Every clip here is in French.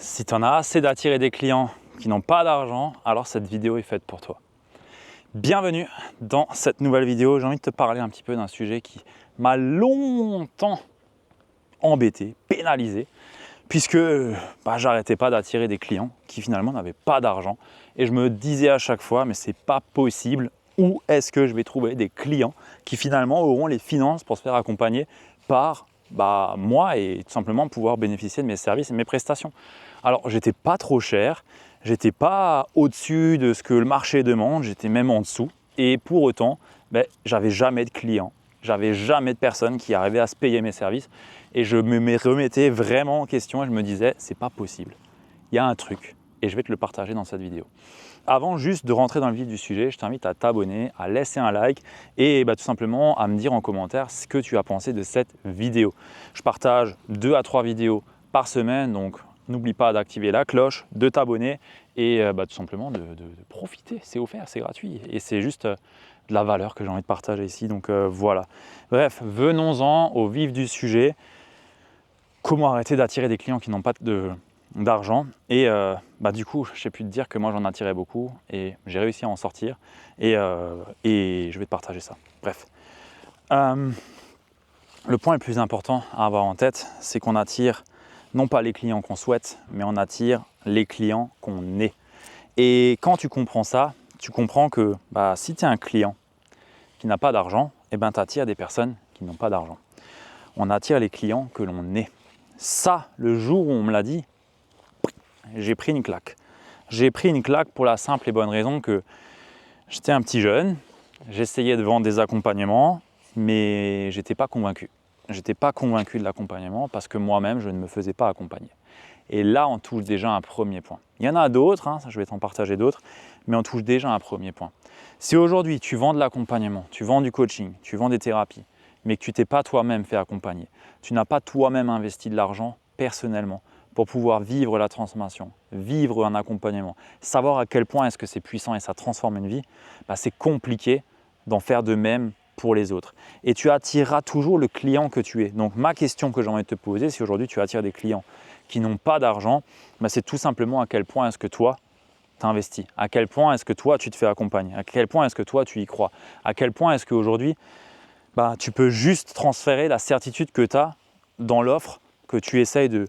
Si tu en as assez d'attirer des clients qui n'ont pas d'argent, alors cette vidéo est faite pour toi. Bienvenue dans cette nouvelle vidéo. J'ai envie de te parler un petit peu d'un sujet qui m'a longtemps embêté, pénalisé, puisque j'arrêtais pas d'attirer des clients qui finalement n'avaient pas d'argent. Et je me disais à chaque fois, mais c'est pas possible, où est-ce que je vais trouver des clients qui finalement auront les finances pour se faire accompagner par moi et tout simplement pouvoir bénéficier de mes services et de mes prestations. Alors, j'étais pas trop cher, j'étais pas au-dessus de ce que le marché demande, j'étais même en dessous. Et pour autant, j'avais jamais de clients, j'avais jamais de personnes qui arrivaient à se payer mes services. Et je me remettais vraiment en question et je me disais, c'est pas possible. Il y a un truc et je vais te le partager dans cette vidéo. Avant juste de rentrer dans le vif du sujet, je t'invite à t'abonner, à laisser un like et tout simplement à me dire en commentaire ce que tu as pensé de cette vidéo. Je partage 2 à 3 vidéos par semaine, donc n'oublie pas d'activer la cloche, de t'abonner et tout simplement de profiter. C'est offert, c'est gratuit et c'est juste de la valeur que j'ai envie de partager ici. Donc voilà. Bref, venons-en au vif du sujet. Comment arrêter d'attirer des clients qui n'ont pas d'argent et du coup je sais plus te dire que moi j'en attirais beaucoup et j'ai réussi à en sortir et je vais te partager ça. Bref, le point le plus important à avoir en tête, c'est qu'on attire non pas les clients qu'on souhaite, mais on attire les clients qu'on est. Et quand tu comprends ça, tu comprends que si tu es un client qui n'a pas d'argent, tu attires des personnes qui n'ont pas d'argent. On attire les clients que l'on est. Ça, le jour où on me l'a dit, j'ai pris une claque. J'ai pris une claque pour la simple et bonne raison que j'étais un petit jeune, j'essayais de vendre des accompagnements, mais j'étais pas convaincu. J'étais pas convaincu de l'accompagnement parce que moi-même, je ne me faisais pas accompagner. Et là, on touche déjà un premier point. Il y en a d'autres, je vais t'en partager d'autres, mais on touche déjà un premier point. Si aujourd'hui, tu vends de l'accompagnement, tu vends du coaching, tu vends des thérapies, mais que tu t'es pas toi-même fait accompagner, tu n'as pas toi-même investi de l'argent personnellement pour pouvoir vivre la transformation, vivre un accompagnement, savoir à quel point est-ce que c'est puissant et ça transforme une vie, c'est compliqué d'en faire de même pour les autres. Et tu attireras toujours le client que tu es. Donc ma question que j'ai envie de te poser, si aujourd'hui tu attires des clients qui n'ont pas d'argent, c'est tout simplement à quel point est-ce que toi, tu investis, à quel point est-ce que toi, tu te fais accompagner, à quel point est-ce que toi, tu y crois, à quel point est-ce qu'aujourd'hui, tu peux juste transférer la certitude que tu as dans l'offre que tu essayes de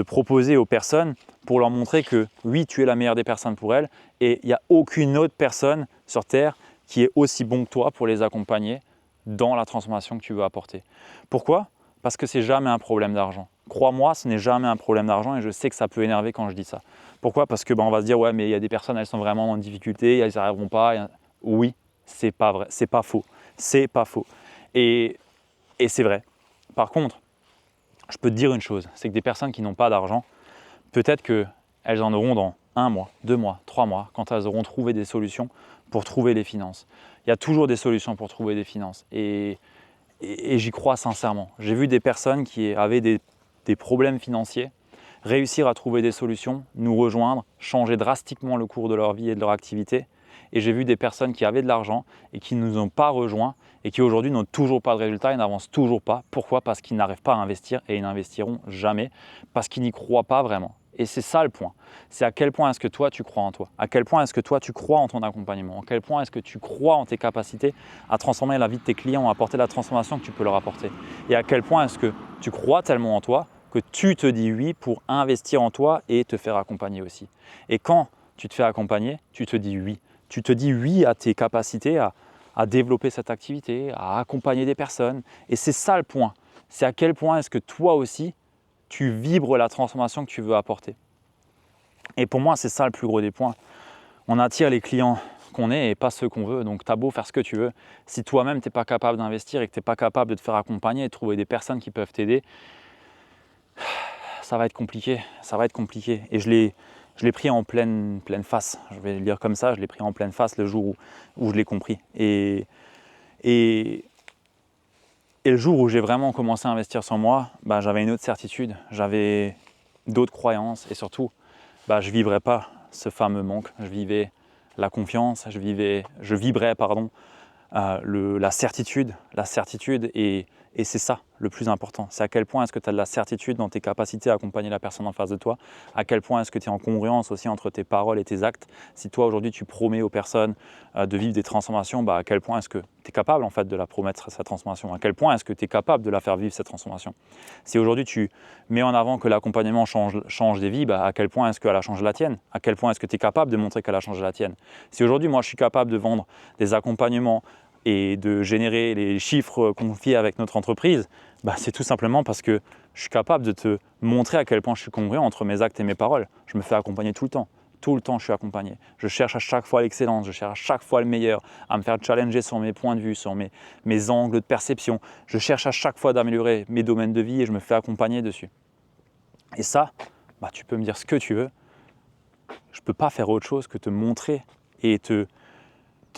proposer aux personnes pour leur montrer que oui, tu es la meilleure des personnes pour elles et il n'y a aucune autre personne sur Terre qui est aussi bon que toi pour les accompagner dans la transformation que tu veux apporter. Pourquoi ? Parce que c'est jamais un problème d'argent. Crois-moi, ce n'est jamais un problème d'argent et je sais que ça peut énerver quand je dis ça. Pourquoi ? Parce que on va se dire ouais, mais il y a des personnes, elles sont vraiment en difficulté, elles n'y arriveront pas. Oui, c'est pas vrai, c'est pas faux, c'est pas faux. Et c'est vrai. Par contre, je peux te dire une chose, c'est que des personnes qui n'ont pas d'argent, peut-être qu'elles en auront dans 1 mois, 2 mois, 3 mois, quand elles auront trouvé des solutions pour trouver les finances. Il y a toujours des solutions pour trouver des finances et j'y crois sincèrement. J'ai vu des personnes qui avaient des problèmes financiers réussir à trouver des solutions, nous rejoindre, changer drastiquement le cours de leur vie et de leur activité. Et j'ai vu des personnes qui avaient de l'argent et qui ne nous ont pas rejoints et qui aujourd'hui n'ont toujours pas de résultats et n'avancent toujours pas. Pourquoi ? Parce qu'ils n'arrivent pas à investir et ils n'investiront jamais parce qu'ils n'y croient pas vraiment. Et c'est ça le point. C'est à quel point est-ce que toi tu crois en toi ? À quel point est-ce que toi tu crois en ton accompagnement ? À quel point est-ce que tu crois en tes capacités à transformer la vie de tes clients, à apporter la transformation que tu peux leur apporter ? Et à quel point est-ce que tu crois tellement en toi que tu te dis oui pour investir en toi et te faire accompagner aussi. Et quand tu te fais accompagner, tu te dis oui. Tu te dis oui à tes capacités à développer cette activité, à accompagner des personnes. Et c'est ça le point. C'est à quel point est-ce que toi aussi, tu vibres la transformation que tu veux apporter. Et pour moi, c'est ça le plus gros des points. On attire les clients qu'on est et pas ceux qu'on veut. Donc, tu as beau faire ce que tu veux. Si toi-même, tu n'es pas capable d'investir et que tu n'es pas capable de te faire accompagner et de trouver des personnes qui peuvent t'aider, ça va être compliqué. Ça va être compliqué. Et je l'ai pris en pleine face. Je vais le dire comme ça, je l'ai pris en pleine face le jour où je l'ai compris. Et le jour où j'ai vraiment commencé à investir sur moi, j'avais une autre certitude, j'avais d'autres croyances et surtout, je ne vivrais pas ce fameux manque. Je vivais la confiance, je vibrais la certitude et Et c'est ça le plus important. C'est à quel point est-ce que tu as de la certitude dans tes capacités à accompagner la personne en face de toi. À quel point est-ce que tu es en congruence aussi entre tes paroles et tes actes. Si toi aujourd'hui tu promets aux personnes de vivre des transformations, à quel point est-ce que tu es capable en fait de la promettre cette transformation. À quel point est-ce que tu es capable de la faire vivre cette transformation. Si aujourd'hui tu mets en avant que l'accompagnement change des vies, à quel point est-ce qu'elle a changé la tienne. À quel point est-ce que tu es capable de montrer qu'elle a changé la tienne. Si aujourd'hui moi je suis capable de vendre des accompagnements et de générer les chiffres confiés avec notre entreprise, c'est tout simplement parce que je suis capable de te montrer à quel point je suis congruent entre mes actes et mes paroles. Je me fais accompagner tout le temps. Tout le temps, je suis accompagné. Je cherche à chaque fois l'excellence, je cherche à chaque fois le meilleur, à me faire challenger sur mes points de vue, sur mes angles de perception. Je cherche à chaque fois d'améliorer mes domaines de vie et je me fais accompagner dessus. Et ça, tu peux me dire ce que tu veux. Je ne peux pas faire autre chose que te montrer et te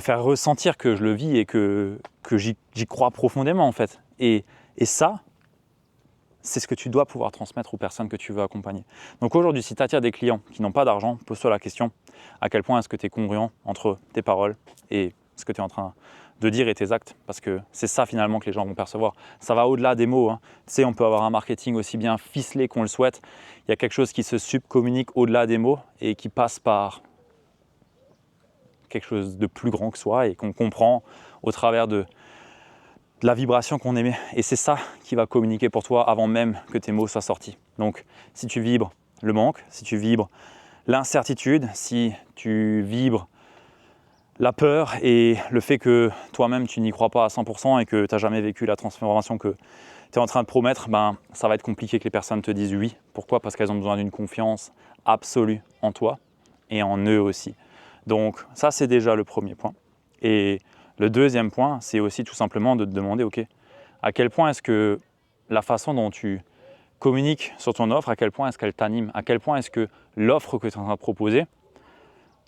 faire ressentir que je le vis et que j'y crois profondément en fait. Et ça, c'est ce que tu dois pouvoir transmettre aux personnes que tu veux accompagner. Donc aujourd'hui, si tu attires des clients qui n'ont pas d'argent, pose-toi la question, à quel point est-ce que tu es congruent entre tes paroles et ce que tu es en train de dire et tes actes, parce que c'est ça finalement que les gens vont percevoir. Ça va au-delà des mots. Tu sais, on peut avoir un marketing aussi bien ficelé qu'on le souhaite. Il y a quelque chose qui se subcommunique au-delà des mots et qui passe par quelque chose de plus grand que soi et qu'on comprend au travers de la vibration qu'on émet. Et c'est ça qui va communiquer pour toi avant même que tes mots soient sortis. Donc, si tu vibres le manque, si tu vibres l'incertitude, si tu vibres la peur et le fait que toi-même tu n'y crois pas à 100% et que tu n'as jamais vécu la transformation que tu es en train de promettre, ça va être compliqué que les personnes te disent oui. Pourquoi ? Parce qu'elles ont besoin d'une confiance absolue en toi et en eux aussi. Donc ça, c'est déjà le premier point. Et le deuxième point, c'est aussi tout simplement de te demander, ok, à quel point est-ce que la façon dont tu communiques sur ton offre, à quel point est-ce qu'elle t'anime, à quel point est-ce que l'offre que tu es en train de proposer,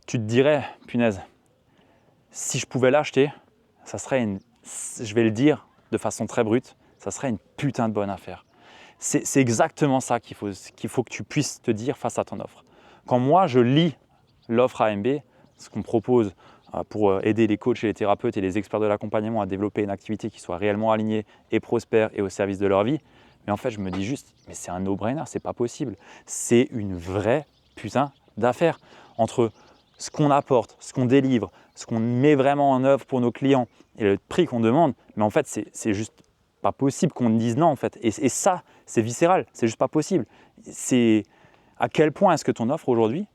tu te dirais, punaise, si je pouvais l'acheter, ça serait je vais le dire de façon très brute, ça serait une putain de bonne affaire. C'est exactement ça qu'il faut que tu puisses te dire face à ton offre. Quand moi, je lis l'offre AMB, ce qu'on propose pour aider les coachs et les thérapeutes et les experts de l'accompagnement à développer une activité qui soit réellement alignée et prospère et au service de leur vie, mais en fait, je me dis juste, mais c'est un no-brainer, c'est pas possible. C'est une vraie putain d'affaire entre ce qu'on apporte, ce qu'on délivre, ce qu'on met vraiment en œuvre pour nos clients et le prix qu'on demande, mais en fait, c'est juste pas possible qu'on dise non en fait. Et ça, c'est viscéral, c'est juste pas possible. C'est à quel point est-ce que ton offre aujourd'hui,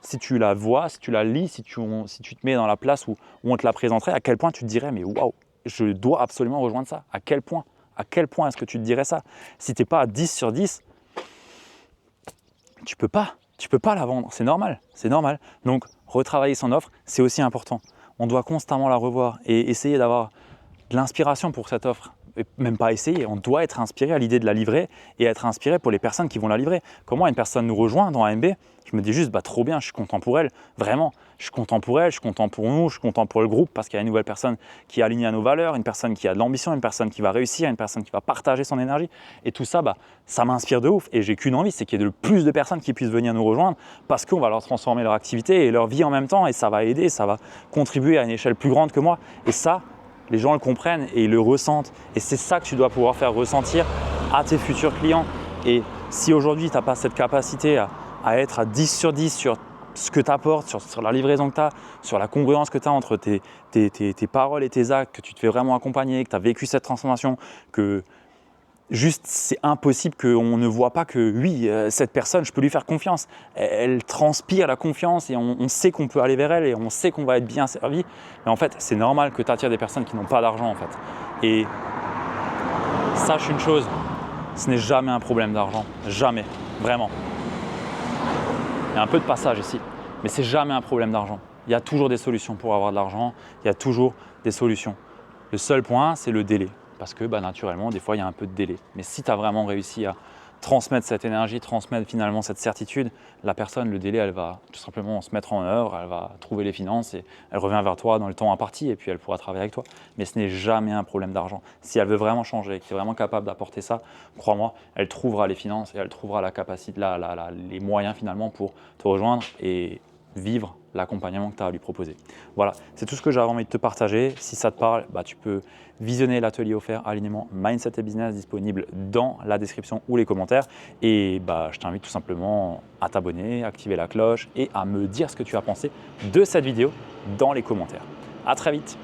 si tu la vois, si tu la lis, si tu te mets dans la place où on te la présenterait, à quel point tu te dirais mais waouh, je dois absolument rejoindre ça. À quel point est-ce que tu te dirais ça? Si tu n'es pas à 10 sur 10, tu peux pas la vendre, c'est normal. Donc retravailler son offre, c'est aussi important. On doit constamment la revoir et essayer d'avoir de l'inspiration pour cette offre. Et même pas essayer, on doit être inspiré à l'idée de la livrer et être inspiré pour les personnes qui vont la livrer. Comment une personne nous rejoint dans AMB, je me dis juste trop bien, je suis content pour elle, vraiment. Je suis content pour elle, je suis content pour nous, je suis content pour le groupe parce qu'il y a une nouvelle personne qui est alignée à nos valeurs, une personne qui a de l'ambition, une personne qui va réussir, une personne qui va partager son énergie. Et tout ça, ça m'inspire de ouf. Et j'ai qu'une envie, c'est qu'il y ait le plus de personnes qui puissent venir nous rejoindre parce qu'on va leur transformer leur activité et leur vie en même temps et ça va aider, ça va contribuer à une échelle plus grande que moi. Et ça, les gens le comprennent et ils le ressentent. Et c'est ça que tu dois pouvoir faire ressentir à tes futurs clients. Et si aujourd'hui, tu n'as pas cette capacité à être à 10 sur 10 sur ce que tu apportes, sur la livraison que tu as, sur la congruence que tu as entre tes paroles et tes actes, que tu te fais vraiment accompagner, que tu as vécu cette transformation, que juste c'est impossible qu'on ne voit pas que oui, cette personne, je peux lui faire confiance. Elle transpire la confiance et on sait qu'on peut aller vers elle et on sait qu'on va être bien servi. Mais en fait, c'est normal que tu attires des personnes qui n'ont pas d'argent en fait. Et sache une chose, ce n'est jamais un problème d'argent. Jamais, vraiment. Il y a un peu de passage ici, mais c'est jamais un problème d'argent. Il y a toujours des solutions pour avoir de l'argent, il y a toujours des solutions. Le seul point, c'est le délai. Parce que naturellement, des fois, il y a un peu de délai. Mais si tu as vraiment réussi à transmettre cette énergie, transmettre finalement cette certitude, la personne, le délai, elle va tout simplement se mettre en œuvre, elle va trouver les finances et elle revient vers toi dans le temps imparti et puis elle pourra travailler avec toi. Mais ce n'est jamais un problème d'argent. Si elle veut vraiment changer, qu'elle est vraiment capable d'apporter ça, crois-moi, elle trouvera les finances et elle trouvera la capacité, les moyens finalement pour te rejoindre et vivre l'accompagnement que tu as à lui proposer. Voilà, c'est tout ce que j'avais envie de te partager. Si ça te parle, tu peux visionner l'atelier offert Alignement Mindset et Business disponible dans la description ou les commentaires. Et je t'invite tout simplement à t'abonner, activer la cloche et à me dire ce que tu as pensé de cette vidéo dans les commentaires. À très vite.